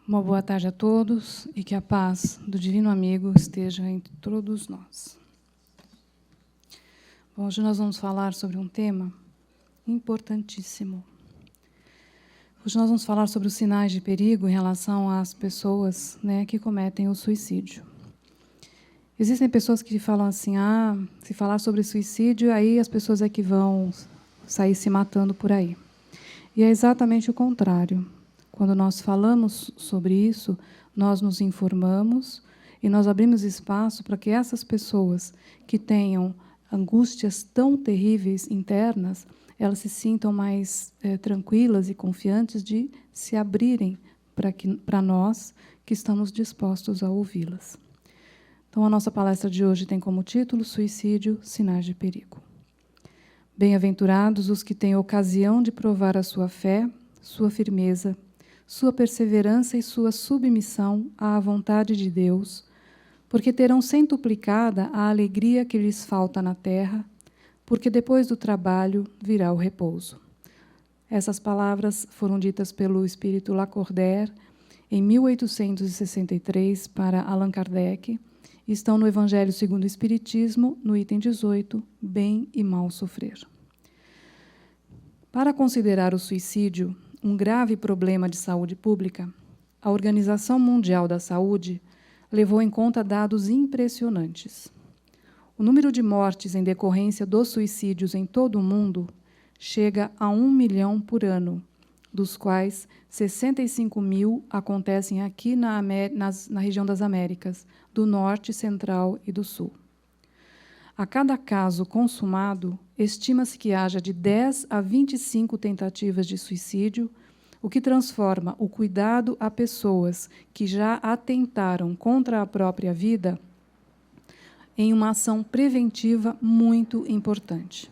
Uma boa tarde a todos e que a paz do Divino Amigo esteja entre todos nós. Bom, hoje nós vamos falar sobre um tema importantíssimo. Hoje nós vamos falar sobre os sinais de perigo em relação às pessoas, que cometem o suicídio. Existem pessoas que falam assim, se falar sobre suicídio, aí as pessoas é que vão sair se matando por aí. E é exatamente o contrário. Quando nós falamos sobre isso, nós nos informamos e nós abrimos espaço para que essas pessoas que tenham angústias tão terríveis internas, elas se sintam mais tranquilas e confiantes de se abrirem para nós que estamos dispostos a ouvi-las. Então, a nossa palestra de hoje tem como título Suicídio, Sinais de Perigo. Bem-aventurados os que têm ocasião de provar a sua fé, sua firmeza, sua perseverança e sua submissão à vontade de Deus, porque terão centuplicada a alegria que lhes falta na terra, porque depois do trabalho virá o repouso. Essas palavras foram ditas pelo espírito Lacordaire em 1863 para Allan Kardec e estão no Evangelho segundo o Espiritismo, no item 18, Bem e Mal Sofrer. Para considerar o suicídio um grave problema de saúde pública, a Organização Mundial da Saúde levou em conta dados impressionantes. O número de mortes em decorrência dos suicídios em todo o mundo chega a 1 milhão por ano, dos quais 65 mil acontecem aqui na região das Américas, do Norte, Central e do Sul. A cada caso consumado, estima-se que haja de 10 a 25 tentativas de suicídio, o que transforma o cuidado a pessoas que já atentaram contra a própria vida em uma ação preventiva muito importante.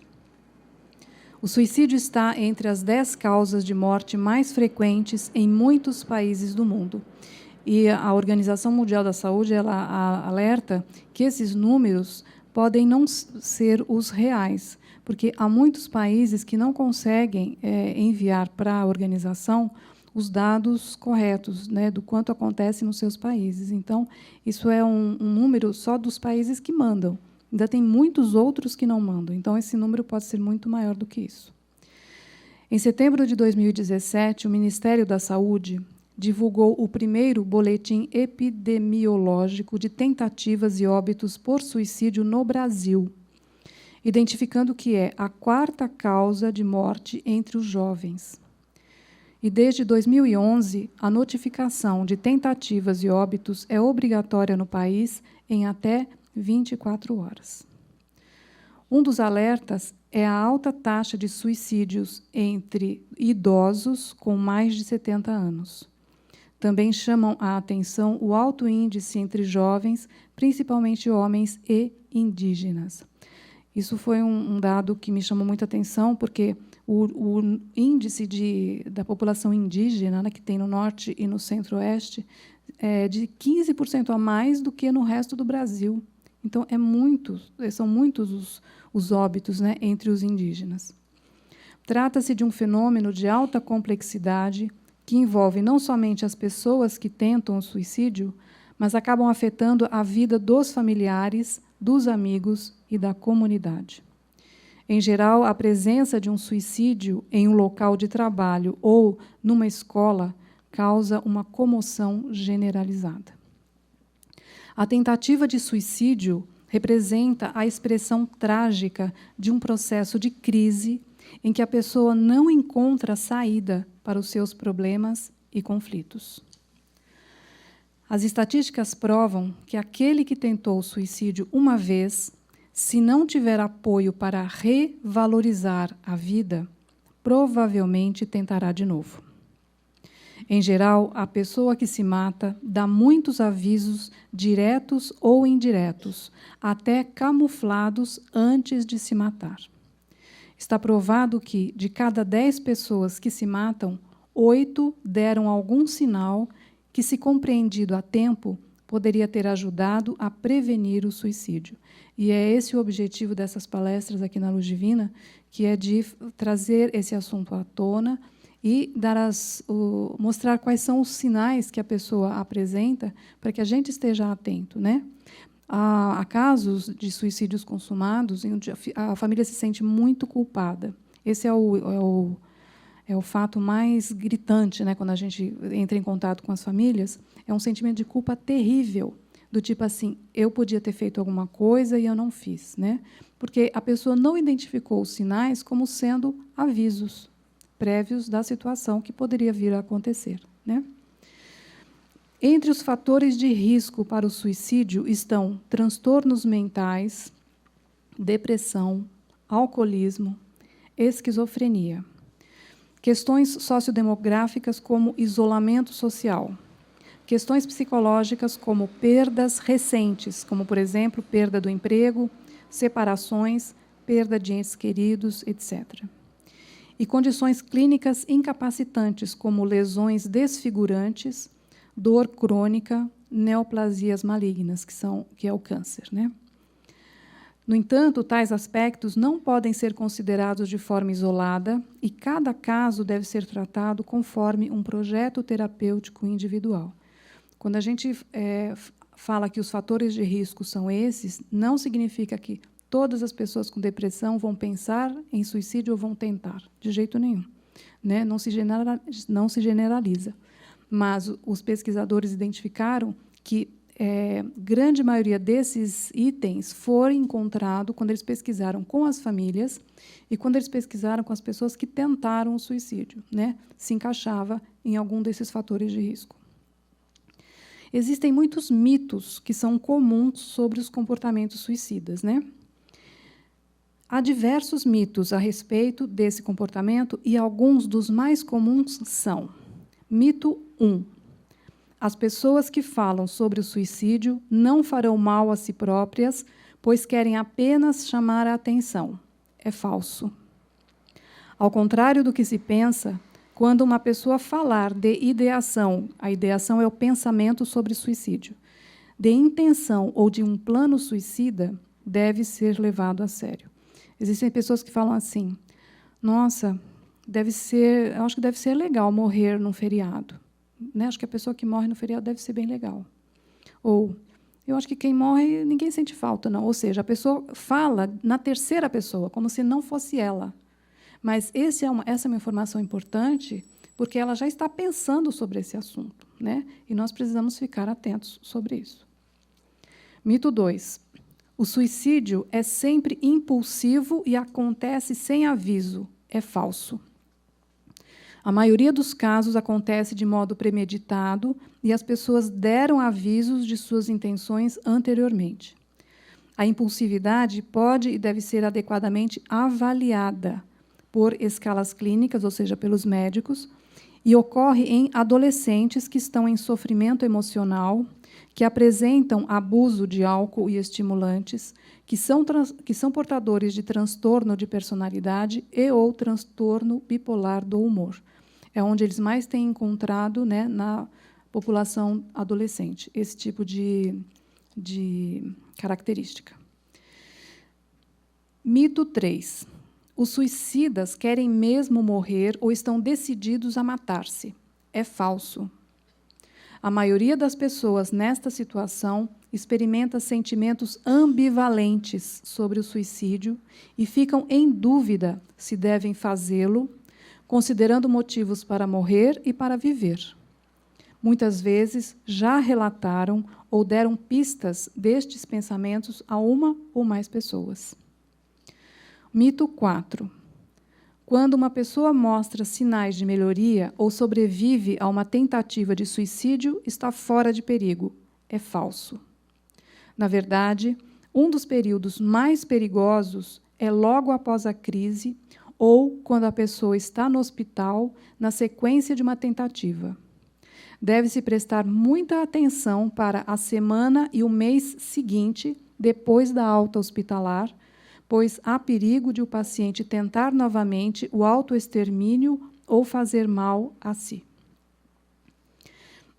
O suicídio está entre as 10 causas de morte mais frequentes em muitos países do mundo. E a Organização Mundial da Saúde ela alerta que esses números podem não ser os reais, porque há muitos países que não conseguem enviar para a organização os dados corretos, do quanto acontece nos seus países. Então, isso é um número só dos países que mandam. Ainda tem muitos outros que não mandam. Então, esse número pode ser muito maior do que isso. Em setembro de 2017, o Ministério da Saúde divulgou o primeiro boletim epidemiológico de tentativas e óbitos por suicídio no Brasil, identificando que é a 4ª causa de morte entre os jovens. E desde 2011, a notificação de tentativas e óbitos é obrigatória no país em até 24 horas. Um dos alertas é a alta taxa de suicídios entre idosos com mais de 70 anos. Também chamam a atenção o alto índice entre jovens, principalmente homens e indígenas. Isso foi um dado que me chamou muita atenção, porque o índice da população indígena, que tem no Norte e no Centro-Oeste, é de 15% a mais do que no resto do Brasil. Então, são muitos os óbitos entre os indígenas. Trata-se de um fenômeno de alta complexidade, que envolve não somente as pessoas que tentam o suicídio, mas acabam afetando a vida dos familiares, dos amigos e da comunidade. Em geral, a presença de um suicídio em um local de trabalho ou numa escola causa uma comoção generalizada. A tentativa de suicídio representa a expressão trágica de um processo de crise em que a pessoa não encontra saída para os seus problemas e conflitos. As estatísticas provam que aquele que tentou o suicídio uma vez, se não tiver apoio para revalorizar a vida, provavelmente tentará de novo. Em geral, a pessoa que se mata dá muitos avisos, diretos ou indiretos, até camuflados antes de se matar. Está provado que, de cada 10 pessoas que se matam, 8 deram algum sinal que, se compreendido a tempo, poderia ter ajudado a prevenir o suicídio. E é esse o objetivo dessas palestras aqui na Luz Divina, que é de trazer esse assunto à tona e mostrar quais são os sinais que a pessoa apresenta para que a gente esteja atento, né? Há casos de suicídios consumados em onde a família se sente muito culpada. Esse é o fato mais gritante, né, quando a gente entra em contato com as famílias. É um sentimento de culpa terrível, do tipo assim, eu podia ter feito alguma coisa e eu não fiz, né? Porque a pessoa não identificou os sinais como sendo avisos prévios da situação que poderia vir a acontecer, né? Entre os fatores de risco para o suicídio estão transtornos mentais, depressão, alcoolismo, esquizofrenia. Questões sociodemográficas como isolamento social. Questões psicológicas como perdas recentes, como, por exemplo, perda do emprego, separações, perda de entes queridos, etc. E condições clínicas incapacitantes, como lesões desfigurantes, dor crônica, neoplasias malignas, que é o câncer, né? No entanto, tais aspectos não podem ser considerados de forma isolada e cada caso deve ser tratado conforme um projeto terapêutico individual. Quando a gente fala que os fatores de risco são esses, não significa que todas as pessoas com depressão vão pensar em suicídio ou vão tentar, de jeito nenhum, né? Não se generaliza. Mas os pesquisadores identificaram que grande maioria desses itens foram encontrados quando eles pesquisaram com as famílias e quando eles pesquisaram com as pessoas que tentaram o suicídio, né? Se encaixava em algum desses fatores de risco. Existem muitos mitos que são comuns sobre os comportamentos suicidas, né? Há diversos mitos a respeito desse comportamento e alguns dos mais comuns são: mito 1. As pessoas que falam sobre o suicídio não farão mal a si próprias, pois querem apenas chamar a atenção. É falso. Ao contrário do que se pensa, quando uma pessoa falar de ideação, a ideação é o pensamento sobre suicídio, de intenção ou de um plano suicida, deve ser levado a sério. Existem pessoas que falam assim: nossa, eu acho que deve ser legal morrer num feriado. Né? Acho que a pessoa que morre no feriado deve ser bem legal. Ou, eu acho que quem morre, ninguém sente falta, não. Ou seja, a pessoa fala na terceira pessoa, como se não fosse ela. Mas essa é uma informação importante, porque ela já está pensando sobre esse assunto, né? E nós precisamos ficar atentos sobre isso. Mito 2. O suicídio é sempre impulsivo e acontece sem aviso. É falso. A maioria dos casos acontece de modo premeditado e as pessoas deram avisos de suas intenções anteriormente. A impulsividade pode e deve ser adequadamente avaliada por escalas clínicas, ou seja, pelos médicos, e ocorre em adolescentes que estão em sofrimento emocional, que apresentam abuso de álcool e estimulantes, que são portadores de transtorno de personalidade e ou transtorno bipolar do humor. É onde eles mais têm encontrado, né, na população adolescente, esse tipo de característica. Mito 3. Os suicidas querem mesmo morrer ou estão decididos a matar-se. É falso. A maioria das pessoas nesta situação experimenta sentimentos ambivalentes sobre o suicídio e ficam em dúvida se devem fazê-lo, considerando motivos para morrer e para viver. Muitas vezes já relataram ou deram pistas destes pensamentos a uma ou mais pessoas. Mito 4. Quando uma pessoa mostra sinais de melhoria ou sobrevive a uma tentativa de suicídio, está fora de perigo. É falso. Na verdade, um dos períodos mais perigosos é logo após a crise ou quando a pessoa está no hospital na sequência de uma tentativa. Deve-se prestar muita atenção para a semana e o mês seguinte, depois da alta hospitalar, pois há perigo de o paciente tentar novamente o autoextermínio ou fazer mal a si.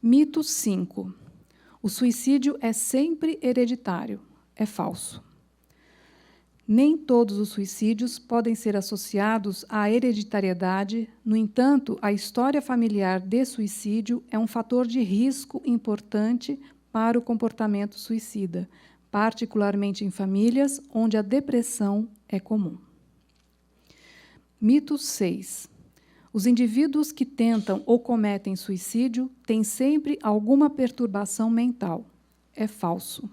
Mito 5. O suicídio é sempre hereditário. É falso. Nem todos os suicídios podem ser associados à hereditariedade. No entanto, a história familiar de suicídio é um fator de risco importante para o comportamento suicida, particularmente em famílias onde a depressão é comum. Mito 6. Os indivíduos que tentam ou cometem suicídio têm sempre alguma perturbação mental. É falso.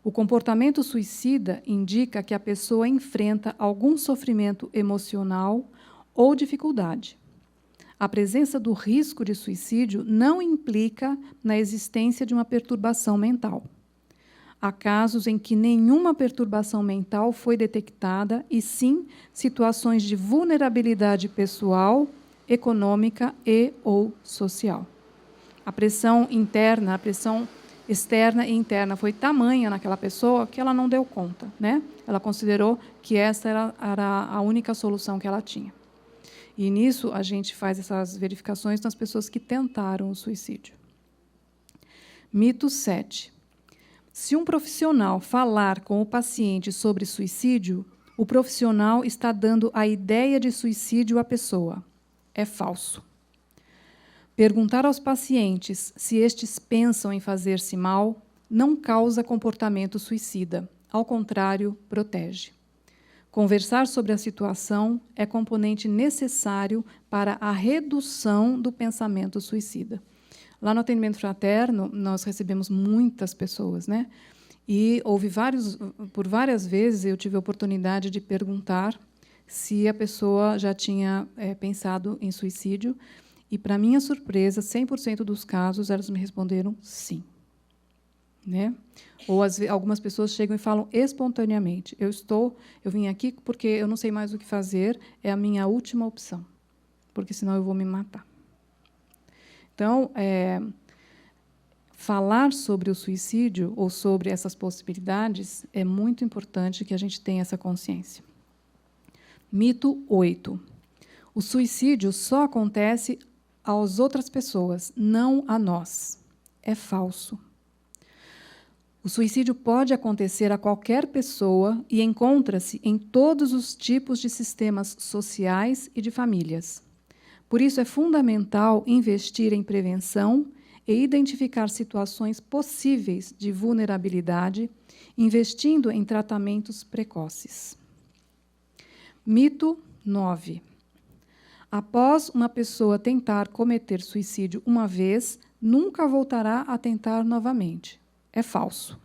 O comportamento suicida indica que a pessoa enfrenta algum sofrimento emocional ou dificuldade. A presença do risco de suicídio não implica na existência de uma perturbação mental. Há casos em que nenhuma perturbação mental foi detectada, e sim situações de vulnerabilidade pessoal, econômica e/ou social. A pressão interna, a pressão externa e interna foi tamanha naquela pessoa que ela não deu conta, né? Ela considerou que essa era a única solução que ela tinha. E nisso a gente faz essas verificações nas pessoas que tentaram o suicídio. Mito 7. Se um profissional falar com o paciente sobre suicídio, o profissional está dando a ideia de suicídio à pessoa. É falso. Perguntar aos pacientes se estes pensam em fazer-se mal não causa comportamento suicida. Ao contrário, protege. Conversar sobre a situação é componente necessário para a redução do pensamento suicida. Lá no atendimento fraterno, nós recebemos muitas pessoas, né? E por várias vezes eu tive a oportunidade de perguntar se a pessoa já tinha pensado em suicídio. E, para minha surpresa, 100% dos casos, elas me responderam sim. Né? Ou algumas pessoas chegam e falam espontaneamente, eu vim aqui porque eu não sei mais o que fazer, é a minha última opção, porque senão eu vou me matar. Então, falar sobre o suicídio ou sobre essas possibilidades é muito importante que a gente tenha essa consciência. Mito 8. O suicídio só acontece às outras pessoas, não a nós. É falso. O suicídio pode acontecer a qualquer pessoa e encontra-se em todos os tipos de sistemas sociais e de famílias. Por isso, é fundamental investir em prevenção e identificar situações possíveis de vulnerabilidade, investindo em tratamentos precoces. Mito 9. Após uma pessoa tentar cometer suicídio uma vez, nunca voltará a tentar novamente. É falso.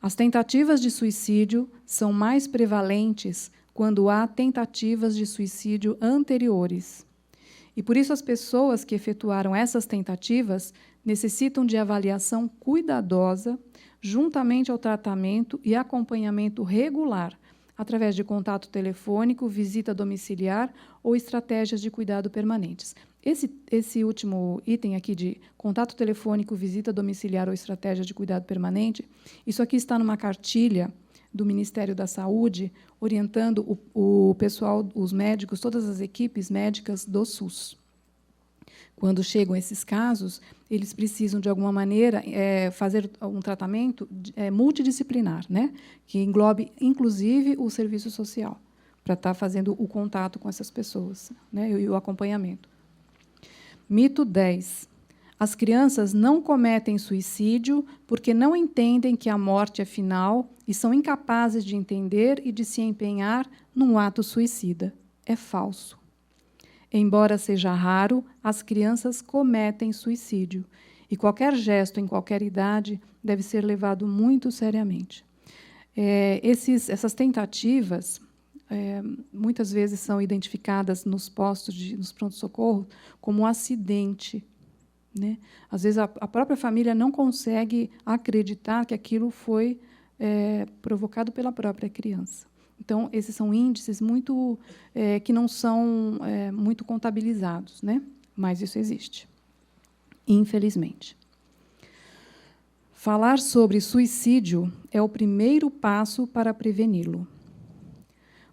As tentativas de suicídio são mais prevalentes quando há tentativas de suicídio anteriores. E por isso as pessoas que efetuaram essas tentativas necessitam de avaliação cuidadosa, juntamente ao tratamento e acompanhamento regular, através de contato telefônico, visita domiciliar ou estratégias de cuidado permanentes. Esse último item aqui de contato telefônico, visita domiciliar ou estratégia de cuidado permanente, isso aqui está numa cartilha do Ministério da Saúde, orientando o pessoal, os médicos, todas as equipes médicas do SUS. Quando chegam esses casos, eles precisam, de alguma maneira, fazer um tratamento multidisciplinar, né? Que englobe, inclusive, o serviço social, para estar fazendo o contato com essas pessoas, né? E o acompanhamento. Mito 10. As crianças não cometem suicídio porque não entendem que a morte é final e são incapazes de entender e de se empenhar num ato suicida. É falso. Embora seja raro, as crianças cometem suicídio. E qualquer gesto, em qualquer idade, deve ser levado muito seriamente. Essas tentativas, muitas vezes, são identificadas nos nos pronto-socorro como um acidente. Né? Às vezes, a própria família não consegue acreditar que aquilo foi provocado pela própria criança. Então, esses são índices que não são muito contabilizados, né? Mas isso existe, infelizmente. Falar sobre suicídio é o primeiro passo para preveni-lo.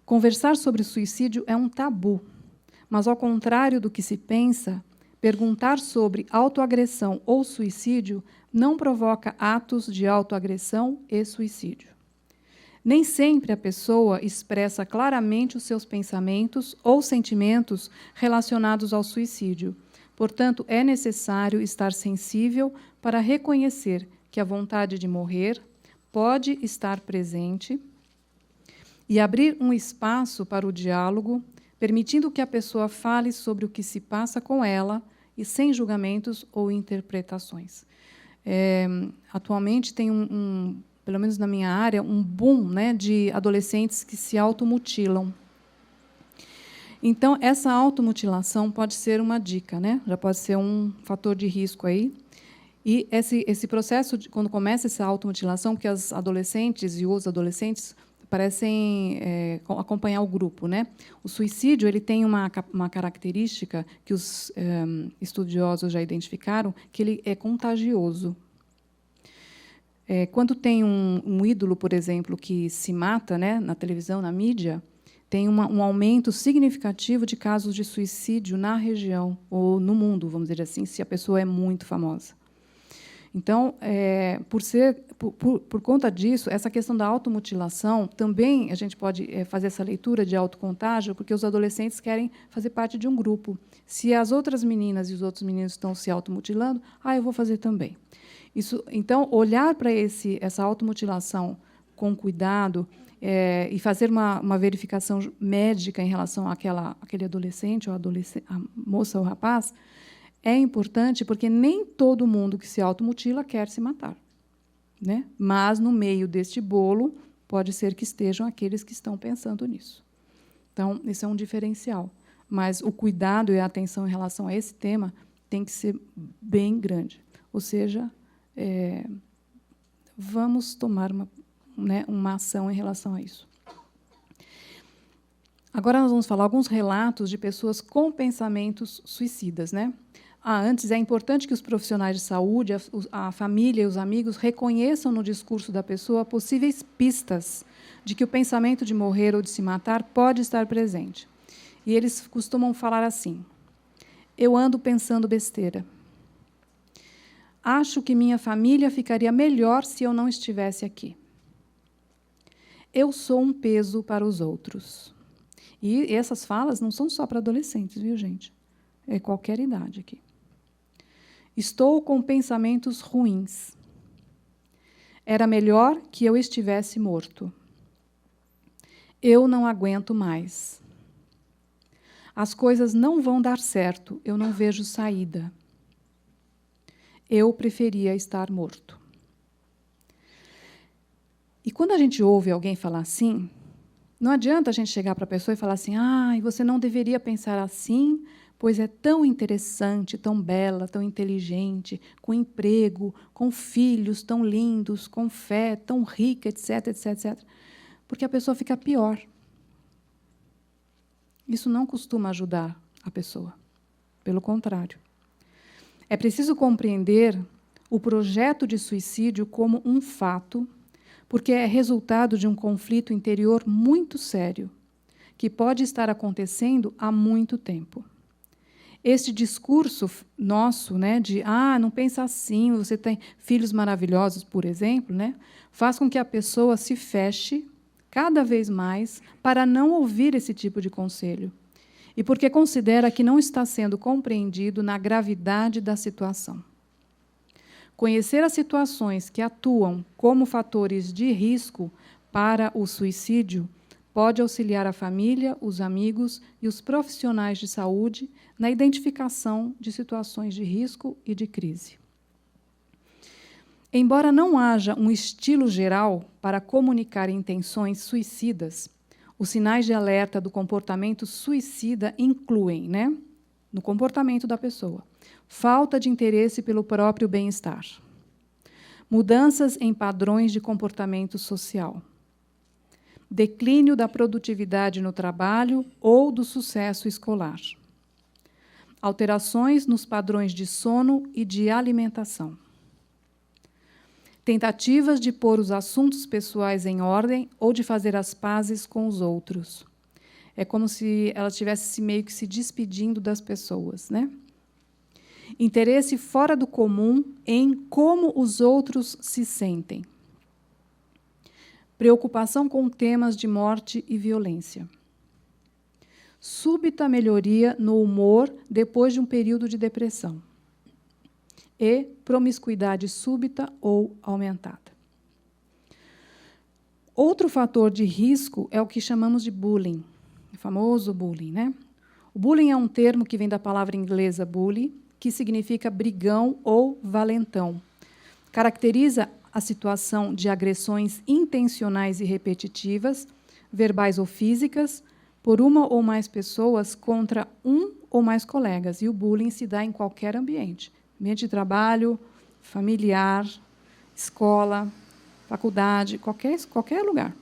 Conversar sobre suicídio é um tabu, mas, ao contrário do que se pensa, perguntar sobre autoagressão ou suicídio não provoca atos de autoagressão e suicídio. Nem sempre a pessoa expressa claramente os seus pensamentos ou sentimentos relacionados ao suicídio. Portanto, é necessário estar sensível para reconhecer que a vontade de morrer pode estar presente e abrir um espaço para o diálogo, permitindo que a pessoa fale sobre o que se passa com ela e sem julgamentos ou interpretações. Atualmente tem pelo menos na minha área, um boom, né, de adolescentes que se automutilam. Então, essa automutilação pode ser uma dica, né? Já pode ser um fator de risco aí. E esse processo, quando começa essa automutilação, porque as adolescentes e os adolescentes parecem acompanhar o grupo, né? O suicídio ele tem uma característica que os estudiosos já identificaram, que ele é contagioso. Quando tem um ídolo, por exemplo, que se mata, né, na televisão, na mídia, tem um aumento significativo de casos de suicídio na região, ou no mundo, vamos dizer assim, se a pessoa é muito famosa. Então, por conta disso, essa questão da automutilação, também a gente pode fazer essa leitura de autocontágio, porque os adolescentes querem fazer parte de um grupo. Se as outras meninas e os outros meninos estão se automutilando, eu vou fazer também. Então, olhar para essa automutilação com cuidado e fazer uma verificação médica em relação àquele adolescente, ou a moça ou rapaz, é importante, porque nem todo mundo que se automutila quer se matar, né? Mas, no meio deste bolo, pode ser que estejam aqueles que estão pensando nisso. Então, esse é um diferencial. Mas o cuidado e a atenção em relação a esse tema tem que ser bem grande. Ou seja, vamos tomar uma ação em relação a isso. Agora nós vamos falar alguns relatos de pessoas com pensamentos suicidas, né? Antes, é importante que os profissionais de saúde, a família e os amigos reconheçam no discurso da pessoa possíveis pistas de que o pensamento de morrer ou de se matar pode estar presente. E eles costumam falar assim: eu ando pensando besteira. Acho que minha família ficaria melhor se eu não estivesse aqui. Eu sou um peso para os outros. E essas falas não são só para adolescentes, viu, gente? É qualquer idade aqui. Estou com pensamentos ruins. Era melhor que eu estivesse morto. Eu não aguento mais. As coisas não vão dar certo, eu não vejo saída. Eu preferia estar morto. E quando a gente ouve alguém falar assim, não adianta a gente chegar para a pessoa e falar assim: você não deveria pensar assim, pois é tão interessante, tão bela, tão inteligente, com emprego, com filhos tão lindos, com fé, tão rica, etc, etc, etc. Porque a pessoa fica pior. Isso não costuma ajudar a pessoa. Pelo contrário. É preciso compreender o projeto de suicídio como um fato, porque é resultado de um conflito interior muito sério, que pode estar acontecendo há muito tempo. Este discurso nosso, né, de não pensa assim, você tem filhos maravilhosos, por exemplo, né, faz com que a pessoa se feche cada vez mais para não ouvir esse tipo de conselho. E porque considera que não está sendo compreendido na gravidade da situação. Conhecer as situações que atuam como fatores de risco para o suicídio pode auxiliar a família, os amigos e os profissionais de saúde na identificação de situações de risco e de crise. Embora não haja um estilo geral para comunicar intenções suicidas, os sinais de alerta do comportamento suicida incluem, né, no comportamento da pessoa, falta de interesse pelo próprio bem-estar, mudanças em padrões de comportamento social, declínio da produtividade no trabalho ou do sucesso escolar, alterações nos padrões de sono e de alimentação, tentativas de pôr os assuntos pessoais em ordem ou de fazer as pazes com os outros. É como se ela estivesse meio que se despedindo das pessoas, né? Interesse fora do comum em como os outros se sentem. preocupação com temas de morte e violência, súbita melhoria no humor depois de um período de depressão e promiscuidade súbita ou aumentada. Outro fator de risco é o que chamamos de bullying, o famoso bullying, né? O bullying é um termo que vem da palavra inglesa bully, que significa brigão ou valentão. Caracteriza a situação de agressões intencionais e repetitivas, verbais ou físicas, por uma ou mais pessoas contra um ou mais colegas. E o bullying se dá em qualquer ambiente. Ambiente de trabalho, familiar, escola, faculdade, qualquer lugar.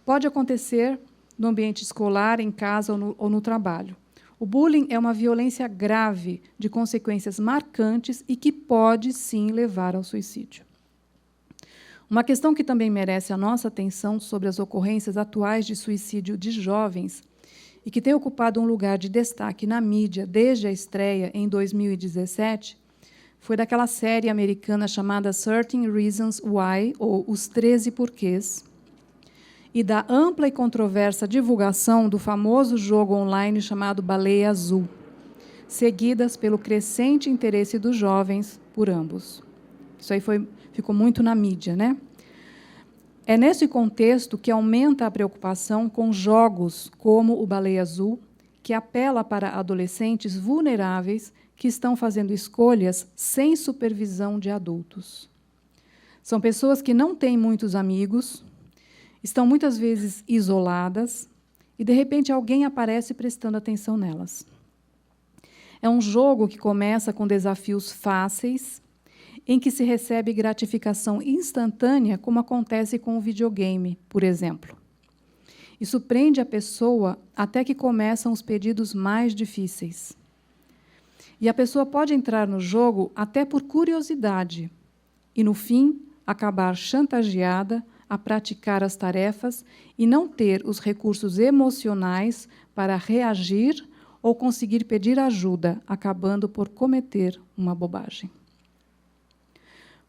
Pode acontecer no ambiente escolar, em casa ou no trabalho. O bullying é uma violência grave, de consequências marcantes e que pode, sim, levar ao suicídio. Uma questão que também merece a nossa atenção sobre as ocorrências atuais de suicídio de jovens e que tem ocupado um lugar de destaque na mídia desde a estreia, em 2017, foi daquela série americana chamada 13 Reasons Why, ou Os 13 Porquês, e da ampla e controversa divulgação do famoso jogo online chamado Baleia Azul, seguidas pelo crescente interesse dos jovens por ambos. Isso aí ficou muito na mídia, né? É nesse contexto que aumenta a preocupação com jogos como o Baleia Azul, que apela para adolescentes vulneráveis que estão fazendo escolhas sem supervisão de adultos. São pessoas que não têm muitos amigos, estão muitas vezes isoladas e, de repente, alguém aparece prestando atenção nelas. É um jogo que começa com desafios fáceis, em que se recebe gratificação instantânea, como acontece com o videogame, por exemplo. Isso prende a pessoa até que começam os pedidos mais difíceis. E a pessoa pode entrar no jogo até por curiosidade e, no fim, acabar chantageada a praticar as tarefas e não ter os recursos emocionais para reagir ou conseguir pedir ajuda, acabando por cometer uma bobagem.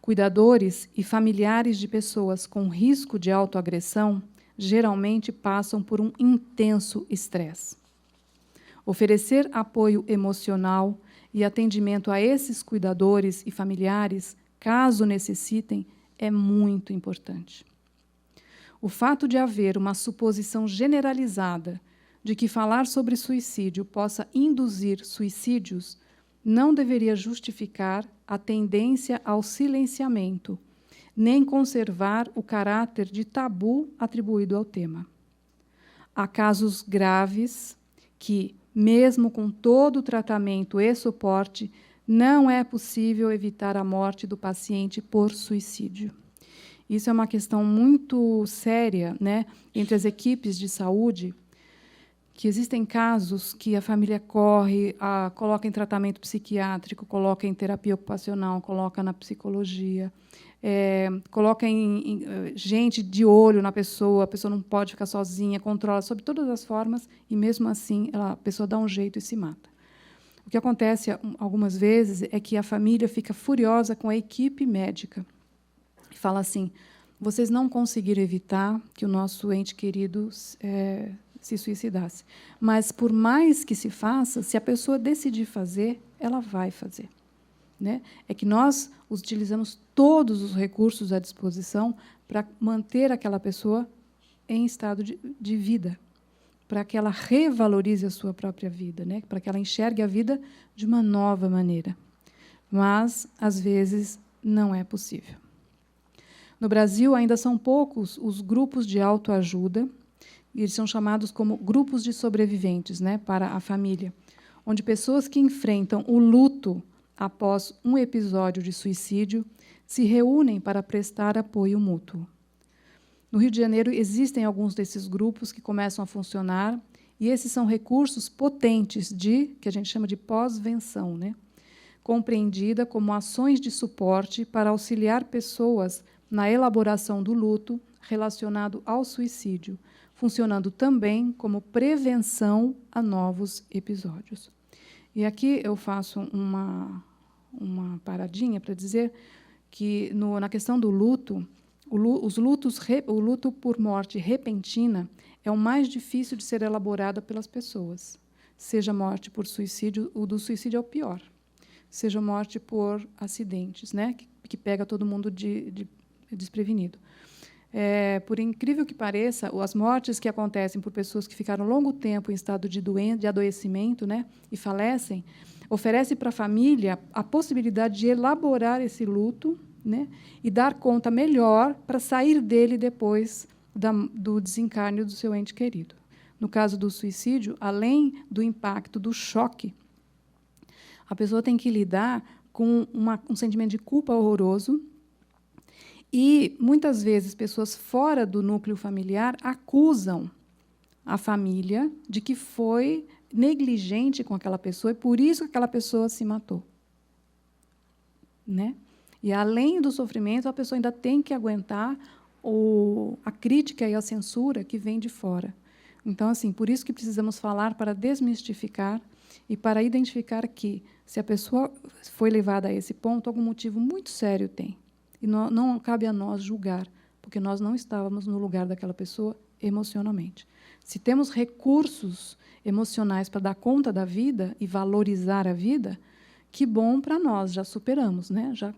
Cuidadores e familiares de pessoas com risco de autoagressão geralmente passam por um intenso estresse. Oferecer apoio emocional e atendimento a esses cuidadores e familiares, caso necessitem, é muito importante. O fato de haver uma suposição generalizada de que falar sobre suicídio possa induzir suicídios não deveria justificar a tendência ao silenciamento, nem conservar o caráter de tabu atribuído ao tema. Há casos graves que, mesmo com todo o tratamento e suporte, não é possível evitar a morte do paciente por suicídio. Isso é uma questão muito séria, né, entre as equipes de saúde, que existem casos que a família corre, coloca em tratamento psiquiátrico, coloca em terapia ocupacional, coloca na psicologia, coloca gente de olho na pessoa, a pessoa não pode ficar sozinha, controla sob todas as formas, e, mesmo assim, a pessoa dá um jeito e se mata. O que acontece algumas vezes é que a família fica furiosa com a equipe médica e fala assim: vocês não conseguiram evitar que o nosso ente querido se suicidasse. Mas, por mais que se faça, se a pessoa decidir fazer, ela vai fazer. Né? É que nós utilizamos todos os recursos à disposição para manter aquela pessoa em estado de vida, para que ela revalorize a sua própria vida, né? Para que ela enxergue a vida de uma nova maneira. Mas, às vezes, não é possível. No Brasil, ainda são poucos os grupos de autoajuda, e eles são chamados como grupos de sobreviventes, né, para a família, onde pessoas que enfrentam o luto após um episódio de suicídio se reúnem para prestar apoio mútuo. No Rio de Janeiro, existem alguns desses grupos que começam a funcionar, e esses são recursos potentes que a gente chama de pós-venção, né, compreendida como ações de suporte para auxiliar pessoas na elaboração do luto relacionado ao suicídio, funcionando também como prevenção a novos episódios. E aqui eu faço uma paradinha para dizer que, na questão do luto, O luto por morte repentina é o mais difícil de ser elaborado pelas pessoas. Seja morte por suicídio, o do suicídio é o pior. Seja morte por acidentes, né, que pega todo mundo desprevenido. Por incrível que pareça, as mortes que acontecem por pessoas que ficaram longo tempo em estado de adoecimento, né, e falecem, oferece para a família a possibilidade de elaborar esse luto, né, e dar conta melhor para sair dele depois do desencarne do seu ente querido. No caso do suicídio, além do impacto do choque, a pessoa tem que lidar com um sentimento de culpa horroroso e, muitas vezes, pessoas fora do núcleo familiar acusam a família de que foi negligente com aquela pessoa e, por isso, aquela pessoa se matou. Né? E, além do sofrimento, a pessoa ainda tem que aguentar a crítica e a censura que vem de fora. Então, assim, por isso que precisamos falar para desmistificar e para identificar que, se a pessoa foi levada a esse ponto, algum motivo muito sério tem. E não cabe a nós julgar, porque nós não estávamos no lugar daquela pessoa emocionalmente. Se temos recursos emocionais para dar conta da vida e valorizar a vida, que bom para nós, já superamos, né? Já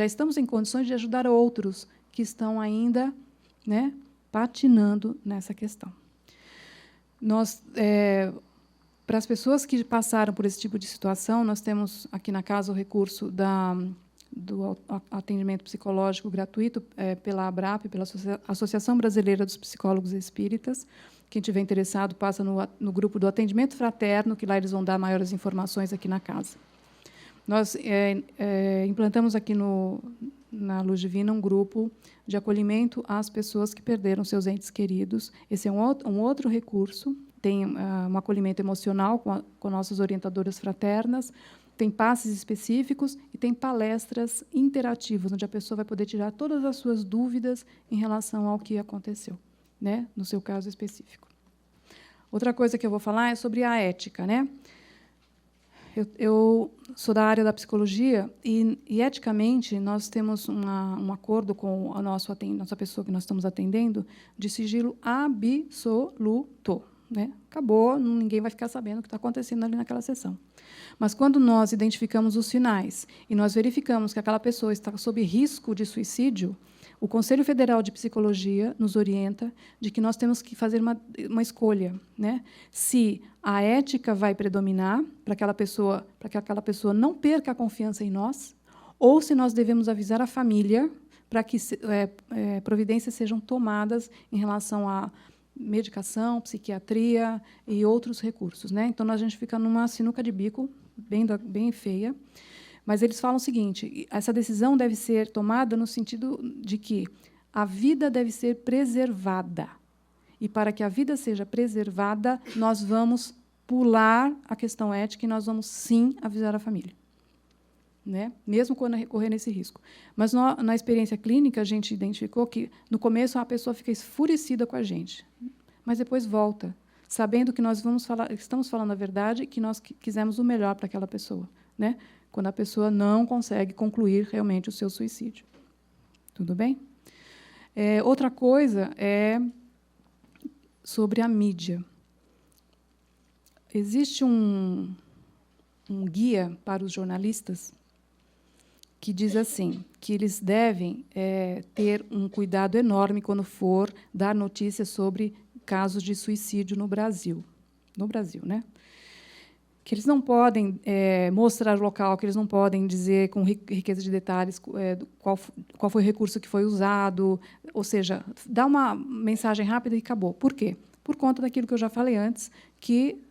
estamos em condições de ajudar outros que estão ainda, né, patinando nessa questão. Para as pessoas que passaram por esse tipo de situação, nós temos aqui na casa o recurso do atendimento psicológico gratuito pela ABRAP, pela Associação Brasileira dos Psicólogos Espíritas. Quem tiver interessado, passa no grupo do atendimento fraterno, que lá eles vão dar maiores informações aqui na casa. Nós implantamos aqui na Luz Divina um grupo de acolhimento às pessoas que perderam seus entes queridos. Esse é um outro recurso. Tem um acolhimento emocional com nossas orientadoras fraternas, tem passes específicos e tem palestras interativas, onde a pessoa vai poder tirar todas as suas dúvidas em relação ao que aconteceu, né, no seu caso específico. Outra coisa que eu vou falar é sobre a ética, né? Eu sou da área da psicologia e eticamente, nós temos um acordo com a nossa pessoa que nós estamos atendendo de sigilo absoluto. Né? Acabou, ninguém vai ficar sabendo o que está acontecendo ali naquela sessão. Mas, quando nós identificamos os sinais e nós verificamos que aquela pessoa está sob risco de suicídio, o Conselho Federal de Psicologia nos orienta de que nós temos que fazer uma escolha, né? Se a ética vai predominar para que aquela pessoa não perca a confiança em nós, ou se nós devemos avisar a família para que providências sejam tomadas em relação a medicação, psiquiatria e outros recursos, né? Então, a gente fica numa sinuca de bico bem feia. Mas eles falam o seguinte: essa decisão deve ser tomada no sentido de que a vida deve ser preservada. E, para que a vida seja preservada, nós vamos pular a questão ética e nós vamos, sim, avisar a família. Né? Mesmo quando correr nesse risco. Mas, na experiência clínica, a gente identificou que, no começo, a pessoa fica esfurecida com a gente, mas depois volta, sabendo que nós estamos falando a verdade e que nós quisemos o melhor para aquela pessoa, né? Quando a pessoa não consegue concluir realmente o seu suicídio. Tudo bem? Outra coisa é sobre a mídia. Existe um guia para os jornalistas que diz assim, que eles devem ter um cuidado enorme quando for dar notícias sobre casos de suicídio no Brasil. No Brasil, né? Que eles não podem mostrar o local, que eles não podem dizer com riqueza de detalhes qual foi o recurso que foi usado, ou seja, dá uma mensagem rápida e acabou. Por quê? Por conta daquilo que eu já falei antes, que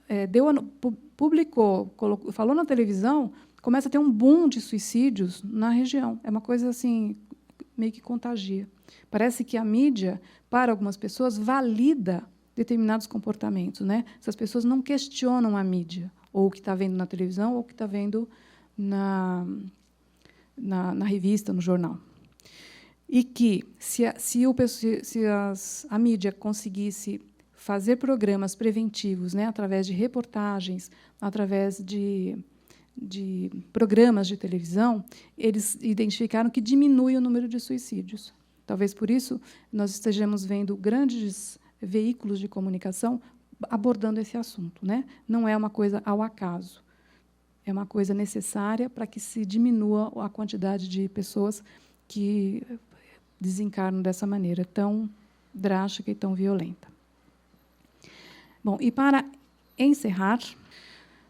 publicou, falou na televisão, começa a ter um boom de suicídios na região. É uma coisa assim, meio que contagia. Parece que a mídia, para algumas pessoas, valida determinados comportamentos, né? Essas pessoas não questionam a mídia, ou o que está vendo na televisão, ou o que está vendo na revista, no jornal. E que, se a mídia conseguisse fazer programas preventivos, né, através de reportagens, através de programas de televisão, eles identificaram que diminui o número de suicídios. Talvez por isso nós estejamos vendo grandes veículos de comunicação abordando esse assunto, né? Não é uma coisa ao acaso. É uma coisa necessária para que se diminua a quantidade de pessoas que desencarnam dessa maneira tão drástica e tão violenta. Bom, e para encerrar,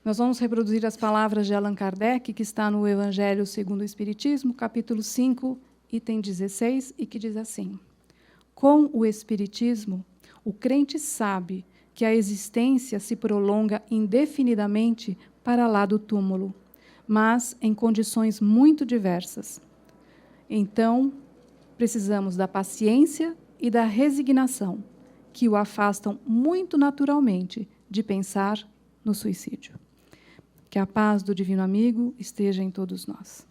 nós vamos reproduzir as palavras de Allan Kardec, que está no Evangelho segundo o Espiritismo, capítulo 5, item 16, e que diz assim: com o Espiritismo, o crente sabe que a existência se prolonga indefinidamente para lá do túmulo, mas em condições muito diversas. Então, precisamos da paciência e da resignação, que o afastam muito naturalmente de pensar no suicídio. Que a paz do Divino Amigo esteja em todos nós.